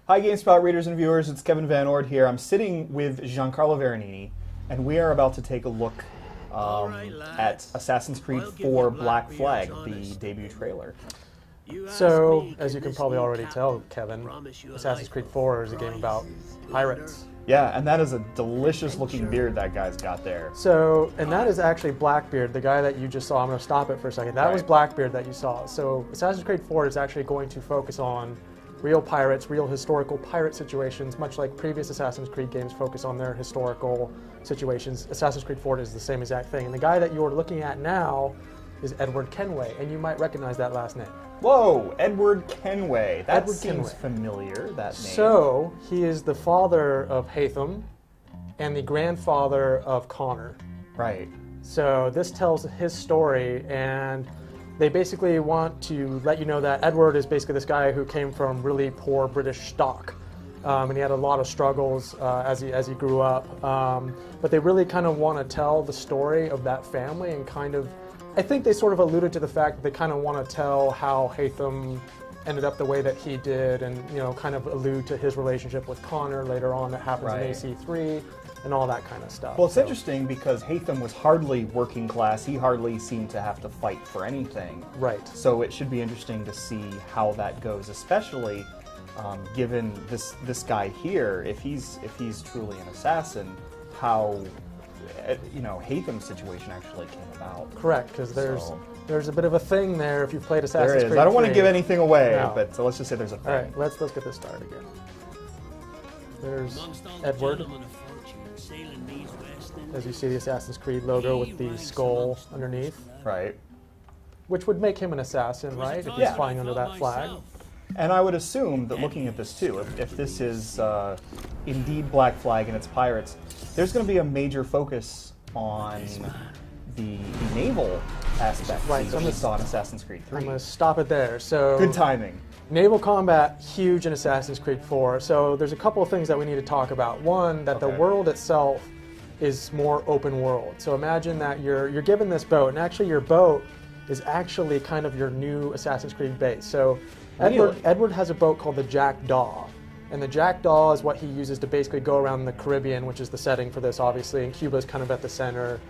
Hi GameSpot readers and viewers, it's Kevin Van Ord here. I'm sitting with Giancarlo Veronini, and we are about to take a look at Assassin's Creed 4 Black Flag, the debut trailer. So, as you can probably already tell, Kevin, Assassin's Creed 4 is a game about pirates. Yeah, and that is a delicious looking beard that guy's got there. So, and that is actually Blackbeard, the guy that you just saw. I'm going to stop it for a second. That was Blackbeard that you saw. So, Assassin's Creed 4 is actually going to focus on real pirates, real historical pirate situations, much like previous Assassin's Creed games focus on their historical situations. Assassin's Creed 4 is the same exact thing. And the guy that you're looking at now is Edward Kenway, and you might recognize that last name. Whoa, Edward Kenway. That seems familiar, that name. So, he is the father of Haytham and the grandfather of Connor. Right. So, this tells his story, and they basically want to let you know that Edward is basically this guy who came from really poor British stock. And he had a lot of struggles as he grew up. But they really kind of want to tell the story of that family and kind of, I think they sort of alluded to the fact that they kind of want to tell how Haytham ended up the way that he did, and kind of allude to his relationship with Connor later on that happens in AC3 and all that kind of stuff. Well, it's interesting because Haytham was hardly working class. He hardly seemed to have to fight for anything. Right. So it should be interesting to see how that goes, especially given this guy here. If he's truly an assassin, how Haytham's situation actually came about. Correct, because there's a bit of a thing there if you've played Assassin's Creed 3. There is. I don't want to give anything away, but so let's just say there's a thing. All right, let's get this started again. There's Edward. As you see the Assassin's Creed logo with the skull underneath. Right. Which would make him an assassin, right? If he's flying under that flag. And I would assume that looking at this too, if this is indeed Black Flag and it's pirates, there's going to be a major focus on the naval aspect that we saw in Assassin's Creed 3. I'm going to stop it there. So good timing. Naval combat, huge in Assassin's Creed 4. So there's a couple of things that we need to talk about. One, that the world itself is more open world. So imagine that you're given this boat, and actually your boat is actually kind of your new Assassin's Creed base. So Edward has a boat called the Jackdaw, and the Jackdaw is what he uses to basically go around the Caribbean, which is the setting for this, obviously, and Cuba's kind of at the center.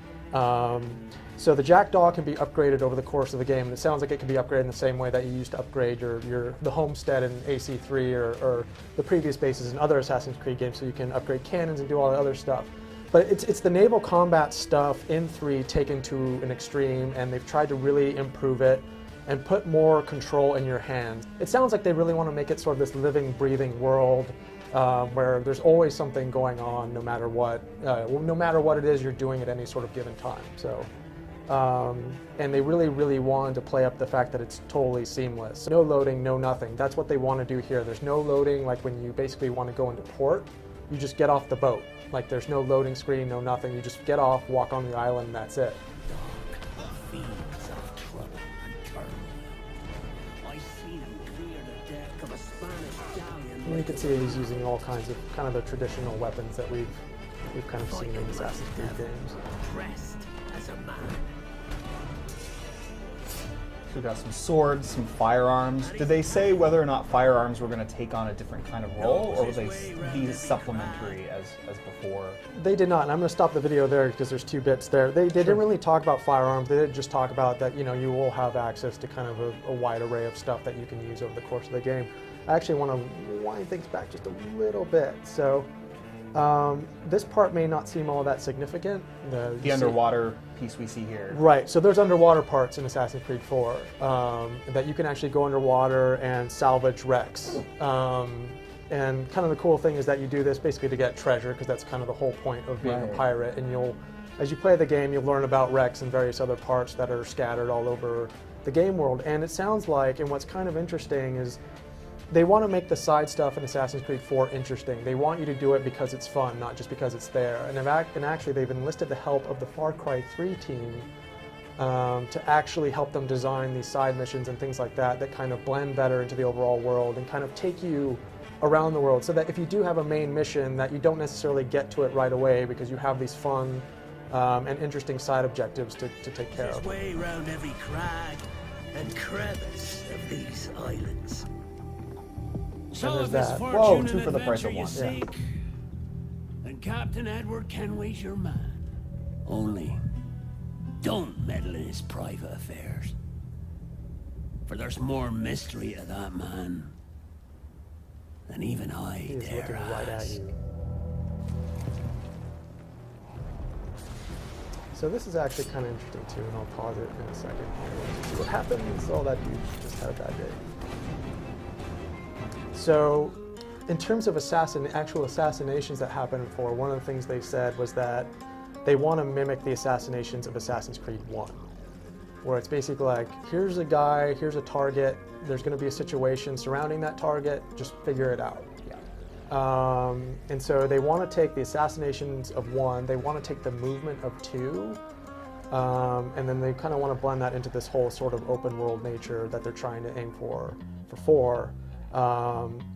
So the Jackdaw can be upgraded over the course of the game, and it sounds like it can be upgraded in the same way that you used to upgrade the homestead in AC3 or the previous bases in other Assassin's Creed games, so you can upgrade cannons and do all the other stuff. But it's the naval combat stuff in 3 taken to an extreme, and they've tried to really improve it and put more control in your hands. It sounds like they really want to make it sort of this living, breathing world where there's always something going on, no matter what it is you're doing at any sort of given time. So, and they really, really wanted to play up the fact that it's totally seamless. No loading, no nothing. That's what they want to do here. There's no loading like when you basically want to go into port. You just get off the boat. Like there's no loading screen, no nothing. You just get off, walk on the island, and that's it. And you can see he's using all kinds of kind of the traditional weapons that we've kind of seen in Assassin's Creed games. So we've got some swords, some firearms. Did they say whether or not firearms were going to take on a different kind of role, or will they be supplementary as before? They did not, and I'm going to stop the video there because there's 2 bits there. They didn't really talk about firearms. They did just talk about that you will have access to kind of a wide array of stuff that you can use over the course of the game. I actually want to wind things back just a little bit. So this part may not seem all that significant. The underwater piece we see here. Right, so there's underwater parts in Assassin's Creed 4 that you can actually go underwater and salvage wrecks. And kind of the cool thing is that you do this basically to get treasure, because that's kind of the whole point of being a pirate. And as you play the game, you'll learn about wrecks and various other parts that are scattered all over the game world. And it sounds like, and what's kind of interesting is, they want to make the side stuff in Assassin's Creed 4 interesting. They want you to do it because it's fun, not just because it's there. And actually, they've enlisted the help of the Far Cry 3 team to actually help them design these side missions and things like that kind of blend better into the overall world and kind of take you around the world, so that if you do have a main mission that you don't necessarily get to it right away because you have these fun and interesting side objectives to take care of. Way around every crag and crevice of these islands. So there's if it's that. fortune Whoa, and 2 for the price of adventure you 1. seek, then Captain Edward Kenway's your man. Only, don't meddle in his private affairs. For there's more mystery to that man than even I He is dare looking right at ask. you. So this is actually kind of interesting too, and I'll pause it in a second here to see what happens. Oh, that dude just had a bad day. So, in terms of actual assassinations that happened before, one of the things they said was that they want to mimic the assassinations of Assassin's Creed 1, where it's basically like, here's a guy, here's a target, there's going to be a situation surrounding that target, just figure it out. And so they want to take the assassinations of 1, they want to take the movement of 2, and then they kind of want to blend that into this whole sort of open world nature that they're trying to aim for 4.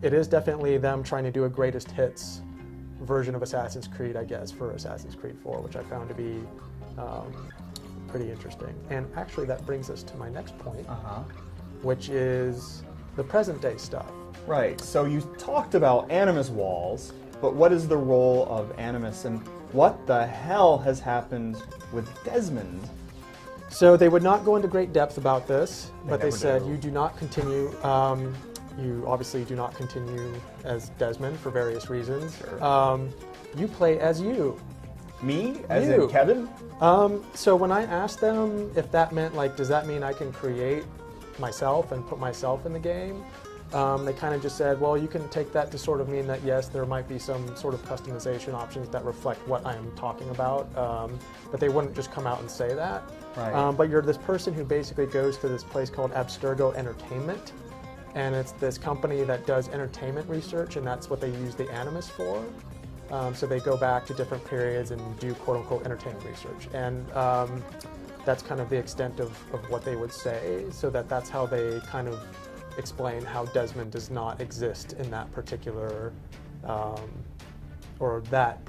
It is definitely them trying to do a greatest hits version of Assassin's Creed, I guess, for Assassin's Creed 4, which I found to be pretty interesting. And actually that brings us to my next point, which is the present day stuff. Right, so you talked about Animus walls, but what is the role of Animus, and what the hell has happened with Desmond? So they would not go into great depth about this, but they never said do. you do not continue, you obviously do not continue as Desmond for various reasons. Sure. You play as you. Me? As You. in Kevin? So when I asked them if that meant, like, does that mean I can create myself and put myself in the game? They kind of just said, well, you can take that to sort of mean that, yes, there might be some sort of customization options that reflect what I am talking about, but they wouldn't just come out and say that. Right. But you're this person who basically goes to this place called Abstergo Entertainment, and it's this company that does entertainment research, and that's what they use the Animus for. So they go back to different periods and do quote-unquote entertainment research. And that's kind of the extent of what they would say, so that's how they kind of explain how Desmond does not exist in that particular, or that,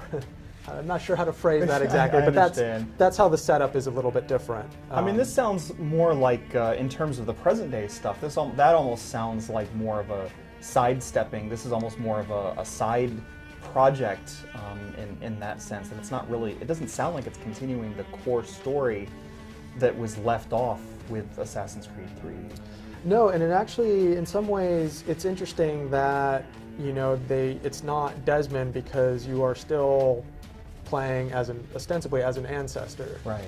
I'm not sure how to phrase that exactly, I but understand. that's how the setup is a little bit different. I mean, this sounds more like, in terms of the present day stuff, that almost sounds like more of a sidestepping. This is almost more of a side project in that sense, and it's not really, it doesn't sound like it's continuing the core story that was left off with Assassin's Creed 3. No, and it actually, in some ways, it's interesting that, you know, it's not Desmond because you are still playing ostensibly as an ancestor. Right.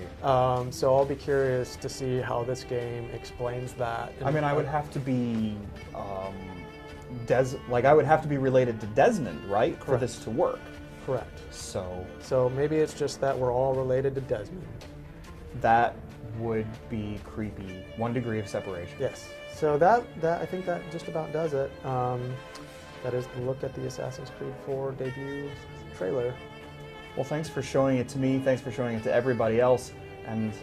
So I'll be curious to see how this game explains that. I mean, I would have to be, I would have to be related to Desmond, right, for Correct. this to work. Correct. So Maybe it's just that we're all related to Desmond. that would be creepy. 1 degree of separation. Yes. So I think that just about does it. That is the look at the Assassin's Creed 4 debut trailer. Well, thanks for showing it to me. Thanks for showing it to everybody else. And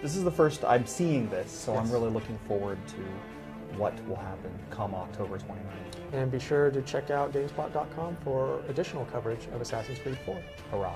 this is the first I'm seeing this, so I'm Yes. really looking forward to what will happen come October 29th. And be sure to check out GameSpot.com for additional coverage of Assassin's Creed 4. Hurrah.